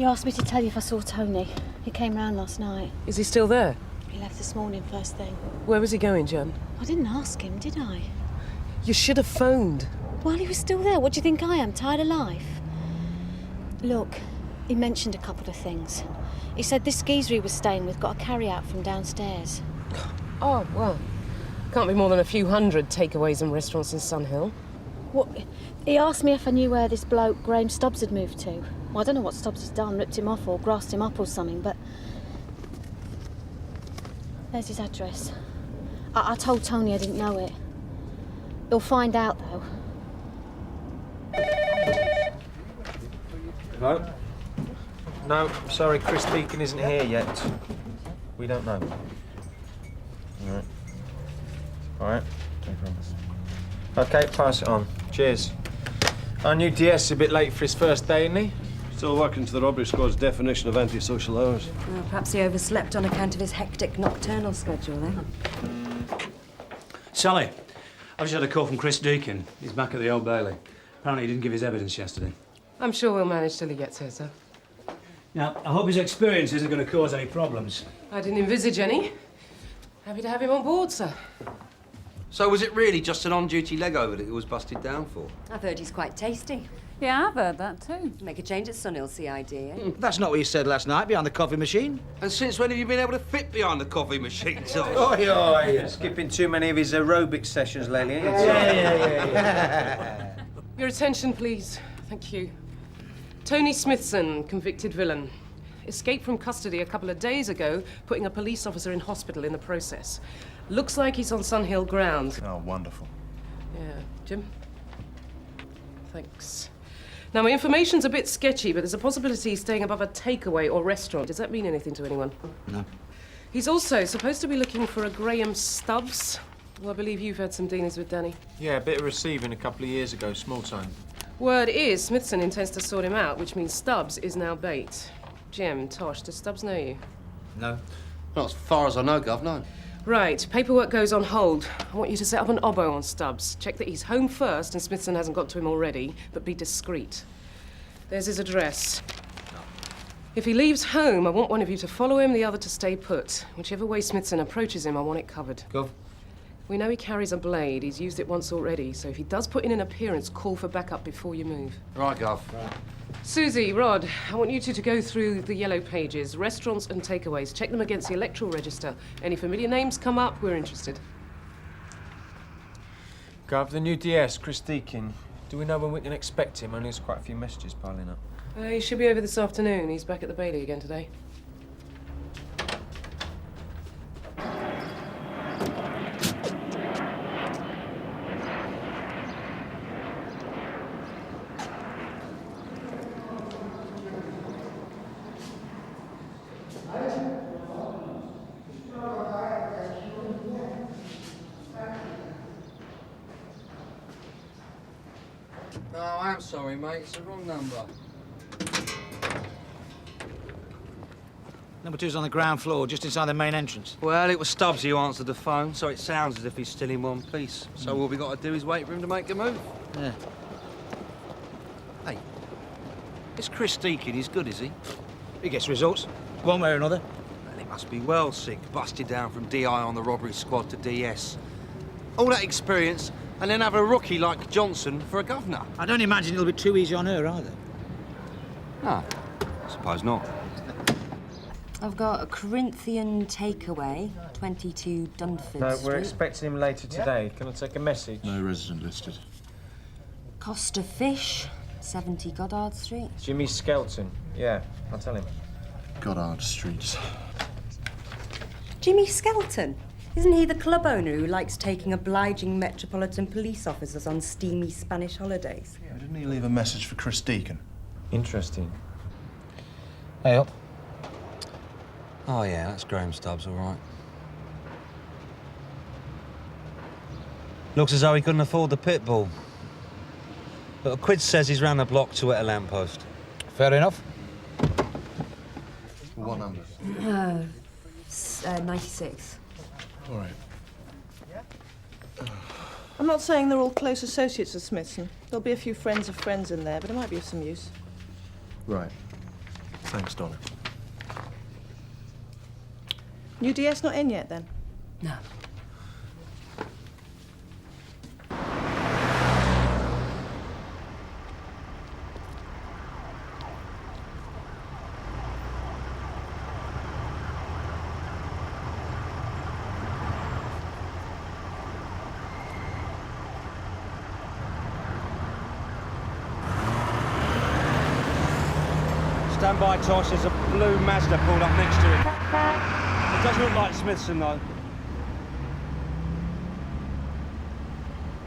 You asked me to tell you if I saw Tony. He came round last night. Is he still there? He left this morning first thing. Where was he going, Jen? I didn't ask him, did I? You should have phoned. While he was still there, what do you think I am, tired of life? Look, he mentioned a couple of things. He said this geezer he was staying with got a carry-out from downstairs. Oh, well, can't be more than a few hundred takeaways and restaurants in Sunhill. What? He asked me if I knew where this bloke, Graham Stubs, had moved to. Well, I don't know what Stubs has done, ripped him off or grassed him up or something, but... There's his address. I told Tony I didn't know it. He'll find out, though. Hello? No, sorry, Chris Deakin isn't here yet. We don't know. All right. No problems. OK, pass it on. Cheers. Our new DS is a bit late for his first day, isn't he? Still working to the robbery squad's definition of antisocial hours. Well, perhaps he overslept on account of his hectic nocturnal schedule, then. Sally, I've just had a call from Chris Deakin. He's back at the Old Bailey. Apparently he didn't give his evidence yesterday. I'm sure we'll manage till he gets here, sir. Now, I hope his experience isn't going to cause any problems. I didn't envisage any. Happy to have him on board, sir. So was it really just an on-duty leg over that he was busted down for? I've heard he's quite tasty. Yeah, I've heard that too. Make a change at Sunhill, C.I.D, eh? That's not what you said last night behind the coffee machine. And since when have you been able to fit behind the coffee machine, Tom? Oi, oi! Skipping too many of his aerobic sessions lately, ain't you? Yeah. Your attention, please. Thank you. Tony Smithson, convicted villain. Escaped from custody a couple of days ago, putting a police officer in hospital in the process. Looks like he's on Sunhill ground. Oh, wonderful. Yeah. Jim? Thanks. Now, my information's a bit sketchy, but there's a possibility he's staying above a takeaway or restaurant. Does that mean anything to anyone? No. He's also supposed to be looking for a Graham Stubs. Well, I believe you've had some dealings with Danny. Yeah, a bit of receiving a couple of years ago, small time. Word is Smithson intends to sort him out, which means Stubs is now bait. Jim, Tosh, does Stubs know you? No. Not as far as I know, Gov, no. Right, paperwork goes on hold. I want you to set up an obbo on Stubs. Check that he's home first and Smithson hasn't got to him already, but be discreet. There's his address. If he leaves home, I want one of you to follow him, the other to stay put. Whichever way Smithson approaches him, I want it covered. Gov? We know he carries a blade. He's used it once already, so if he does put in an appearance, call for backup before you move. Right, Gov. Suzi, Rod, I want you two to go through the yellow pages, restaurants and takeaways. Check them against the electoral register. Any familiar names come up, we're interested. Gov, the new DS, Chris Deakin. Do we know when we can expect him? Only there's quite a few messages piling up. He should be over this afternoon. He's back at the Bailey again today. Oh, I'm sorry, mate. It's the wrong number. Number 2's on the ground floor, just inside the main entrance. Well, it was Stubbs who answered the phone, so it sounds as if he's still in one piece. So all we got to do is wait for him to make a move. Yeah. Hey, this Chris Deakin, he's good, is he? He gets results, one way or another. Well, he must be well sick, busted down from DI on the robbery squad to DS. All that experience, and then have a rookie like Johnson for a governor. I don't imagine it'll be too easy on her either. No, I suppose not. I've got a Corinthian takeaway, 22 Dunford No, we're Street. expecting him later today. Can I take a message? No resident listed. Costa Fish, 70 Goddard Street. Jimmy Skelton. Yeah, I'll tell him. Goddard Street. Jimmy Skelton? Isn't he the club owner who likes taking obliging metropolitan police officers on steamy Spanish holidays? Yeah, didn't he leave a message for Chris Deakin? Interesting. Hey, up. Oh, yeah, that's Graham Stubbs, all right. Looks as though he couldn't afford the pit bull. But a quid says he's round the block to at a lamppost. Fair enough. What number? 96. All right. I'm not saying they're all close associates of Smithson. There'll be a few friends of friends in there, but it might be of some use. Right. Thanks, Donna. New DS not in yet, then? No. Stand by, Tosh. There's a blue Mazda pulled up next to it. It doesn't look like Smithson, though.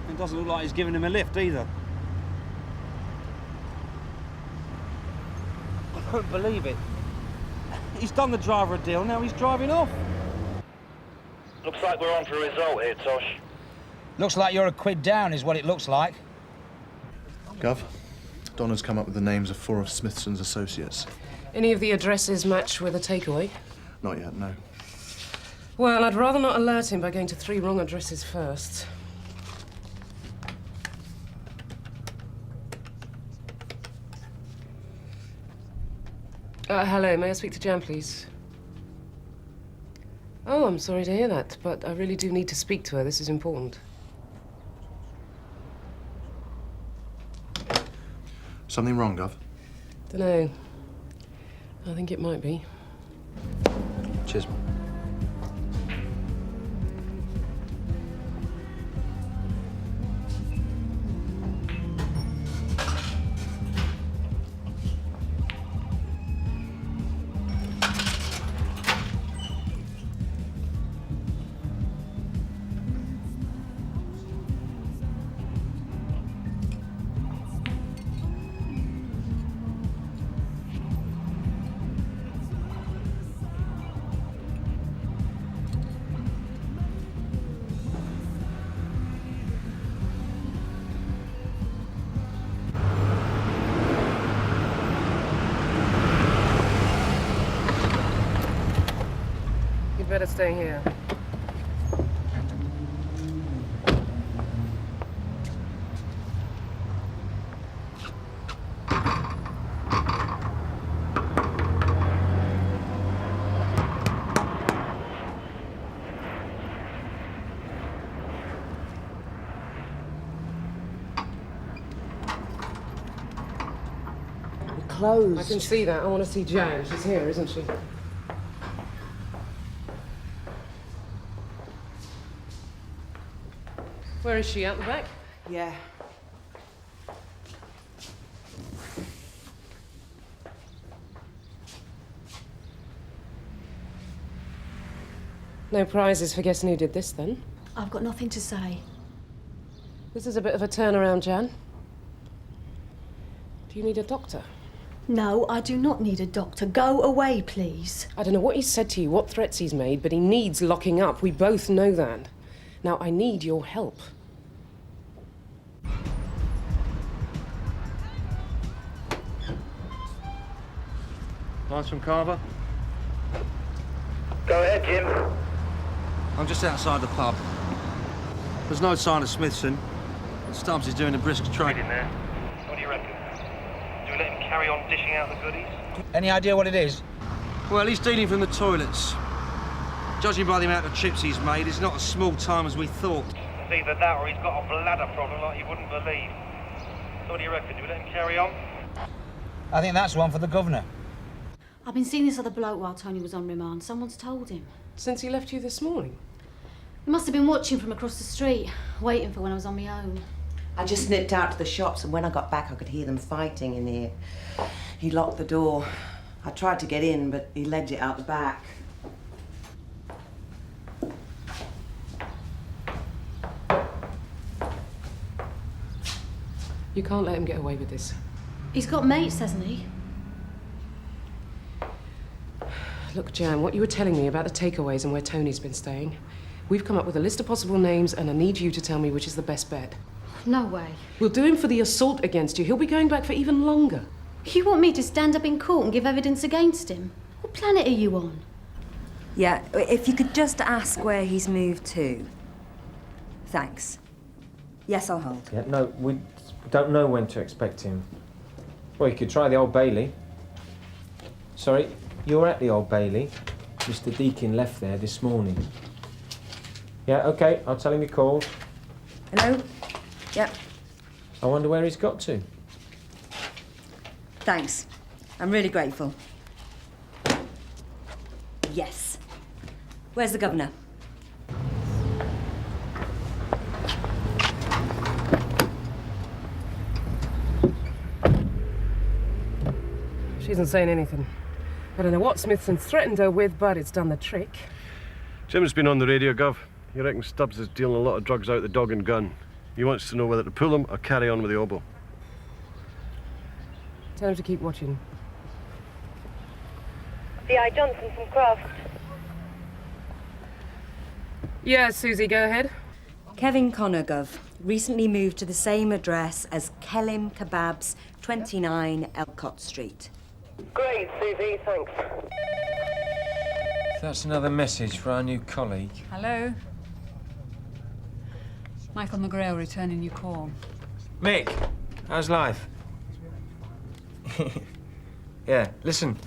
It doesn't look like he's giving him a lift, either. I don't believe it. He's done the driver a deal, now he's driving off. Looks like we're on for a result here, Tosh. Looks like you're a quid down, is what it looks like. Gov, Donna's come up with the names of 4 of Smithson's associates. Any of the addresses match with a takeaway? Not yet, no. Well, I'd rather not alert him by going to 3 wrong addresses first. Hello, may I speak to Jan, please? Oh, I'm sorry to hear that, but I really do need to speak to her. This is important. Something wrong, Gov? Dunno. I think it might be. Cheers. Better stay here. We're closed. I can see that. I want to see Jan. She's here, isn't she? Where is she? Out the back? Yeah. No prizes for guessing who did this, then? I've got nothing to say. This is a bit of a turnaround, Jan. Do you need a doctor? No, I do not need a doctor. Go away, please. I don't know what he's said to you, what threats he's made, but he needs locking up. We both know that. Now, I need your help. Lines from Carver? Go ahead, Jim. I'm just outside the pub. There's no sign of Smithson. Stubs is doing a brisk trade. In there. What do you reckon? Do we let him carry on dishing out the goodies? Any idea what it is? Well, he's dealing from the toilets. Judging by the amount of chips he's made, it's not as small time as we thought. It's either that or he's got a bladder problem like you wouldn't believe. So what do you reckon? Do we let him carry on? I think that's one for the governor. I've been seeing this other bloke while Tony was on remand. Someone's told him. Since he left you this morning? He must have been watching from across the street, waiting for when I was on my own. I just nipped out to the shops, and when I got back, I could hear them fighting in here. He locked the door. I tried to get in, but he legged it out the back. You can't let him get away with this. He's got mates, hasn't he? Look, Jan, what you were telling me about the takeaways and where Tony's been staying, we've come up with a list of possible names, and I need you to tell me which is the best bet. No way. We'll do him for the assault against you. He'll be going back for even longer. You want me to stand up in court and give evidence against him? What planet are you on? Yeah, if you could just ask where he's moved to. Thanks. Yes, I'll hold. Yeah, no, we don't know when to expect him. Well, you could try the Old Bailey. Sorry, you're at the Old Bailey. Mr. Deakin left there this morning. Yeah, OK, I'll tell him you called. Hello? Yep. I wonder where he's got to. Thanks. I'm really grateful. Yes. Where's the governor? She isn't saying anything. I don't know what Smithson threatened her with, but it's done the trick. Jim's been on the radio, Gov. He reckons Stubs is dealing a lot of drugs out the dog and gun. He wants to know whether to pull him or carry on with the oboe. Tell him to keep watching. C.I.D. Johnson from Croft. Yeah, Suzi, go ahead. Kevin Connor, Gov. Recently moved to the same address as Kelim Kebabs, 29 Elcott Street. Great, Suzi, thanks. That's another message for our new colleague. Hello? Michael McGrail returning your call. Mick, how's life? Yeah, listen.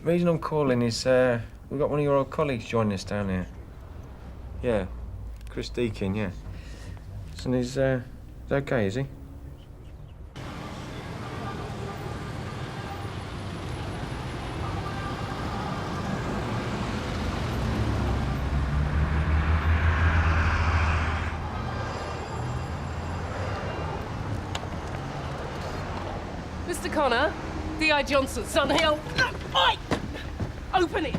Reason I'm calling is we've got one of your old colleagues joining us down here. Yeah, Chris Deakin, yeah. And he's okay, is he? Mr. Connor, D.I. Johnson, Sun Hill. Oi! Open it!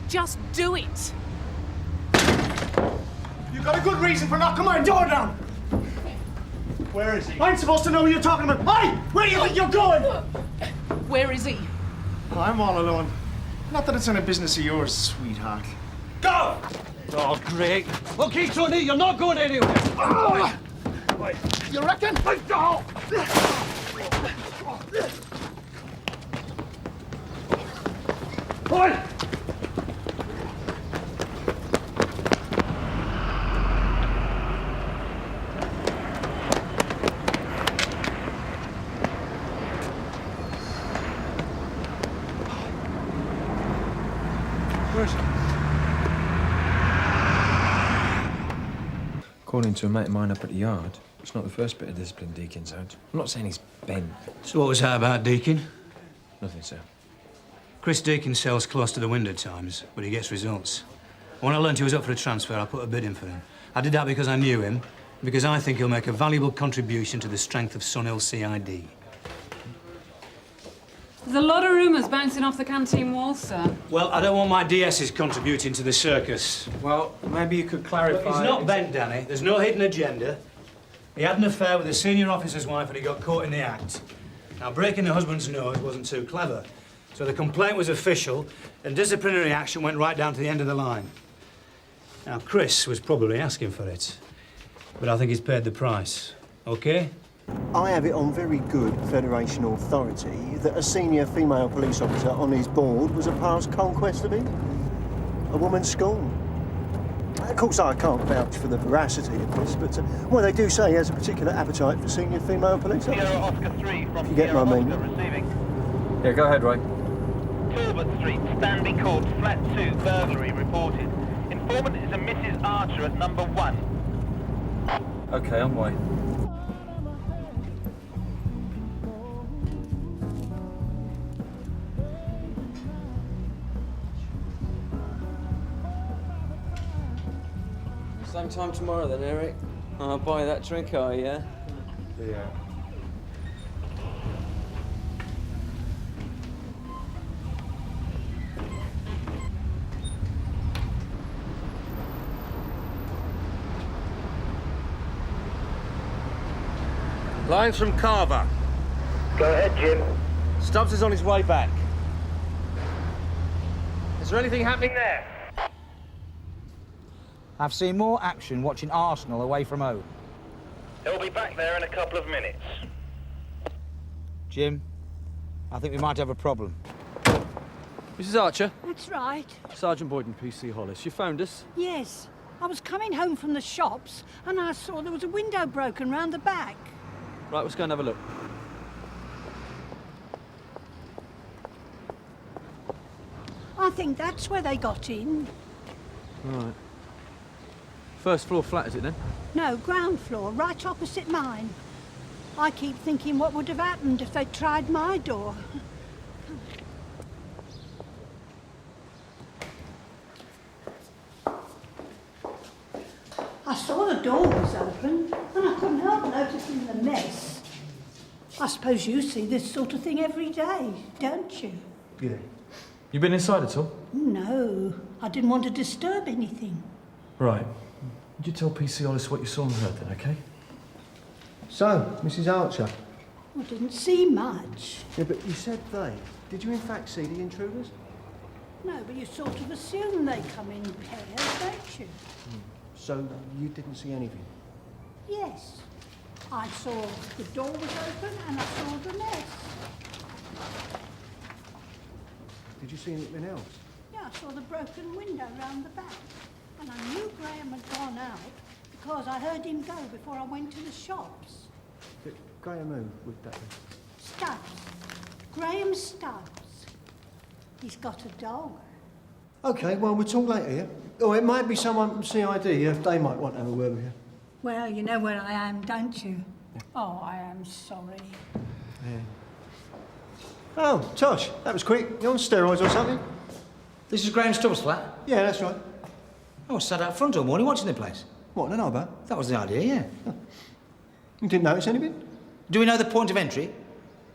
Just do it! You've got a good reason for knocking my door down! Where is he? I'm supposed to know who you're talking about. Hey! Where do you think you're going? Where is he? I'm all alone. Not that it's any business of yours, sweetheart. Go! Oh, great. OK, Tony, you're not going anywhere. Oh. You reckon? Oh. Oi! According to a mate of mine up at the yard, it's not the first bit of discipline Deakin's had. I'm not saying he's bent. So what was that about Deakin? Nothing, sir. Chris Deakin sells close to the window times, but he gets results. When I learned he was up for a transfer, I put a bid in for him. I did that because I knew him, because I think he'll make a valuable contribution to the strength of Sun Hill C.I.D. There's a lot of rumours bouncing off the canteen wall, sir. Well, I don't want my DSs contributing to the circus. Well, maybe you could clarify... Look, he's not bent, Danny. There's no hidden agenda. He had an affair with a senior officer's wife and he got caught in the act. Now, breaking the husband's nose wasn't too clever. So the complaint was official and disciplinary action went right down to the end of the line. Now, Chris was probably asking for it, but I think he's paid the price. OK? I have it on very good Federation authority that a senior female police officer on his board was a past conquest of him. A woman's scorn. Of course, I can't vouch for the veracity of this, but well, they do say he has a particular appetite for senior female police officers. Sierra Oscar 3 from If you get Sierra my Oscar meaning. receiving. Yeah, go ahead, Roy. Talbot Street, Stanley Court, flat 2, burglary reported. Informant is a Mrs. Archer at number 1. OK, on my way. Same time tomorrow then, Eric. I'll buy that drink, yeah? Yeah. Lines from Carver. Go ahead, Jim. Stubs is on his way back. Is there anything happening there? I've seen more action watching Arsenal away from home. He'll be back there in a couple of minutes. Jim, I think we might have a problem. Mrs. Archer? That's right. Sergeant Boyd and PC Hollis. You found us? Yes. I was coming home from the shops and I saw there was a window broken round the back. Right, let's go and have a look. think that's where they got in. Right. First floor flat, is it then? No, ground floor, right opposite mine. I keep thinking what would have happened if they'd tried my door. I saw the door was open, and I couldn't help noticing the mess. I suppose you see this sort of thing every day, don't you? Yeah. You been inside at all? No, I didn't want to disturb anything. Right. Would you tell PC Hollis what you saw and heard then, okay? So, Mrs. Archer. I didn't see much. Yeah, but you said they. Did you in fact see the intruders? No, but you sort of assume they come in pairs, don't you? So, you didn't see anything? Yes. I saw the door was open and I saw the mess. Did you see anything else? Yeah, I saw the broken window round the back. And I knew Graham had gone out because I heard him go before I went to the shops. Graham who would that be? Stubs. Graham Stubs. He's got a dog. OK, well, we'll talk later, yeah? Oh, it might be someone from C.I.D. They might want to have a word with you. Well, you know where I am, don't you? Yeah. Oh, I am sorry. Yeah. Oh, Tosh, that was quick. You on steroids or something? This is Graham Stubbs' flat? Yeah, that's right. I was sat out front all morning watching the place. What, no about? That was the idea, yeah. You didn't notice anything? Do we know the point of entry?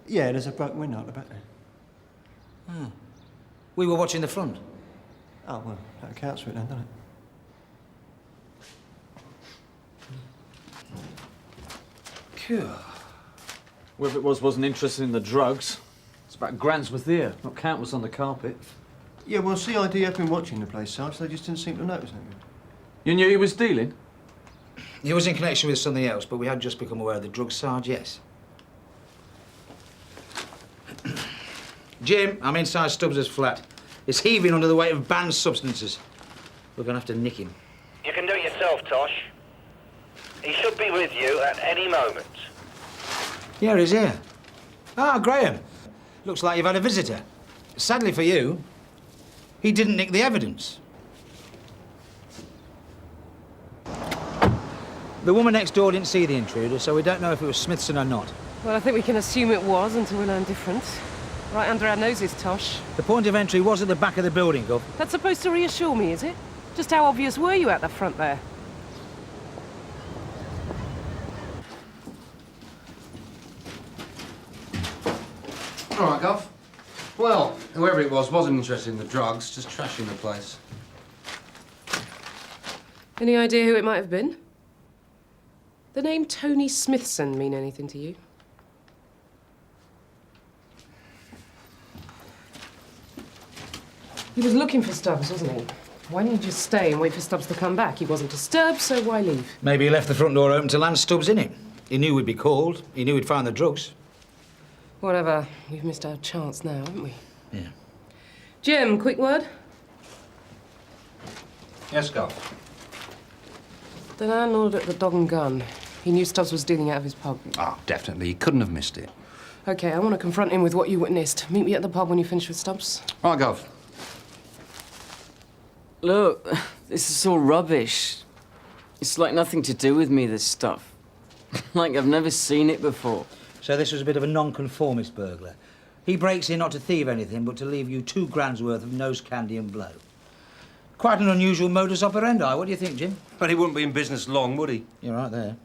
Yeah, there's a broken window at the back there. Oh. We were watching the front. Oh, well, that accounts for it then, doesn't it? Cool. Whoever it was wasn't interested in the drugs. It's about grants was there, not countless on the carpet. Yeah, well, C.I.D. have been watching the place, Sarge. They just didn't seem to notice anything. You knew he was dealing? He was in connection with something else, but we had just become aware of the drugs, Sarge, yes. Jim, I'm inside Stubbs' flat. It's heaving under the weight of banned substances. We're going to have to nick him. You can do it yourself, Tosh. He should be with you at any moment. Yeah, he's here. Ah, Graham. Looks like you've had a visitor. Sadly for you, he didn't nick the evidence. The woman next door didn't see the intruder, so we don't know if it was Smithson or not. Well, I think we can assume it was until we learn different. Right under our noses, Tosh. The point of entry was at the back of the building, Gov. That's supposed to reassure me, is it? Just how obvious were you at the front there? All right, Gov. Well, whoever it was wasn't interested in the drugs, just trashing the place. Any idea who it might have been? The name Tony Smithson mean anything to you? He was looking for Stubbs, wasn't he? Why didn't you just stay and wait for Stubbs to come back? He wasn't disturbed, so why leave? Maybe he left the front door open to land Stubbs in it. He knew we'd be called. He knew he'd find the drugs. Whatever. We've missed our chance now, haven't we? Yeah. Jim, quick word? Yes, Gov. The landlord at the Dog and Gun. He knew Stubbs was dealing out of his pub. Ah, definitely. He couldn't have missed it. OK, I want to confront him with what you witnessed. Meet me at the pub when you finish with Stubbs. Right, Gov. Look, this is all rubbish. It's like nothing to do with me, this stuff. Like I've never seen it before. So this was a bit of a non-conformist burglar. He breaks in not to thieve anything, but to leave you £2 worth of nose candy and blow. Quite an unusual modus operandi. What do you think, Jim? But he wouldn't be in business long, would he? You're right there.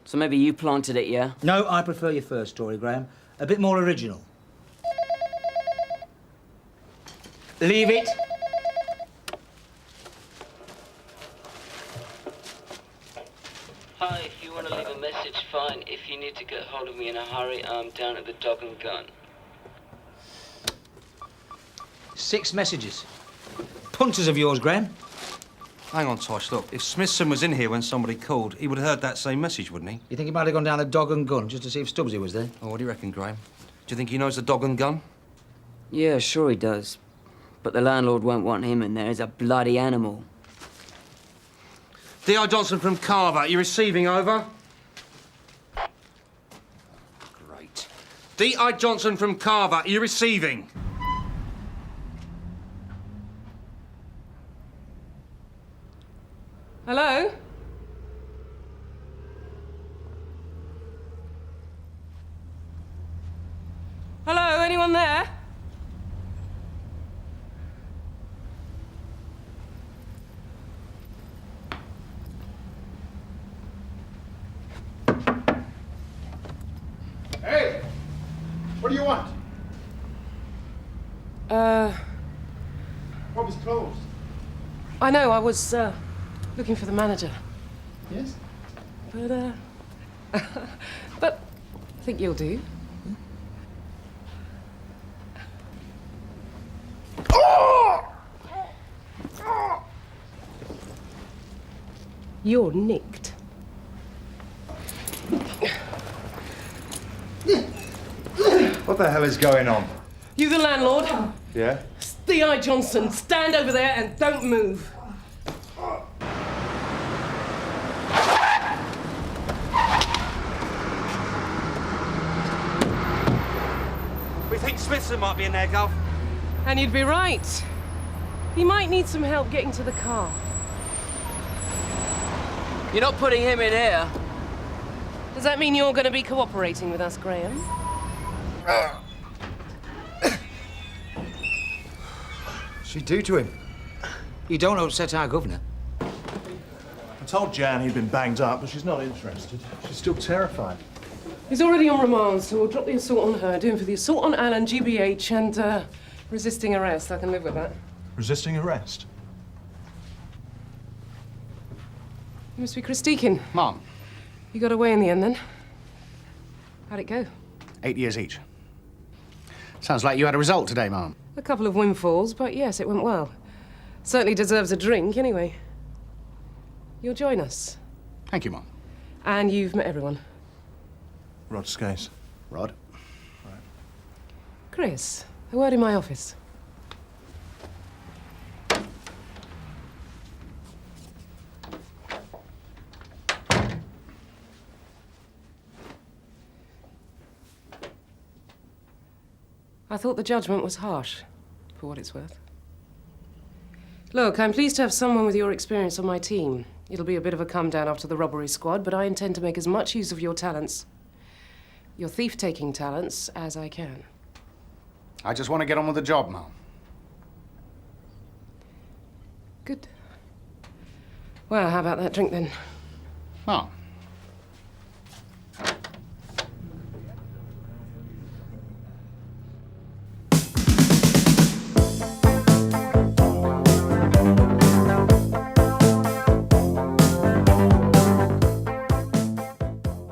So maybe you planted it, yeah? No, I prefer your first story, Graham. A bit more original. Leave it. Hi, if you want to leave a message, fine. If you need to get hold of me in a hurry, I'm down at the Dog and Gun. 6 messages. Punters of yours, Graham. Hang on, Tosh. Look, if Smithson was in here when somebody called, he would have heard that same message, wouldn't he? You think he might have gone down the Dog and Gun just to see if Stubbsy was there? Oh, what do you reckon, Graham? Do you think he knows the Dog and Gun? Yeah, sure he does. But the landlord won't want him in there. He's a bloody animal. D.I. Johnson from Carver. You receiving, over? Great. D.I. Johnson from Carver. Are you receiving? Hello? Hello, anyone there? Hey! What do you want? What was closed? I know, I was, looking for the manager. Yes? But, but I think you'll do. You're nicked. What the hell is going on? You the landlord? Yeah? C.I.D. Johnson, stand over there and don't move. We think Smithson might be in there, Gov. And you'd be right. He might need some help getting to the car. You're not putting him in here. Does that mean you're going to be cooperating with us, Graham? What's she do to him? You don't upset our governor. I told Jan he'd been banged up, but she's not interested. She's still terrified. He's already on remand, so we'll drop the assault on her, do him for the assault on Alan, GBH, and resisting arrest. I can live with that. Resisting arrest? You must be Chris Deakin. Mom. You got away in the end, then? How'd it go? 8 years each. Sounds like you had a result today, Mom. A couple of windfalls, but yes, it went well. Certainly deserves a drink, anyway. You'll join us. Thank you, Mom. And you've met everyone. Rod Skase. Rod? Chris, a word in my office. I thought the judgment was harsh, for what it's worth. Look, I'm pleased to have someone with your experience on my team. It'll be a bit of a come-down after the robbery squad, but I intend to make as much use of your talents, your thief-taking talents, as I can. I just want to get on with the job, Mom. Good. Well, how about that drink, then? Mom,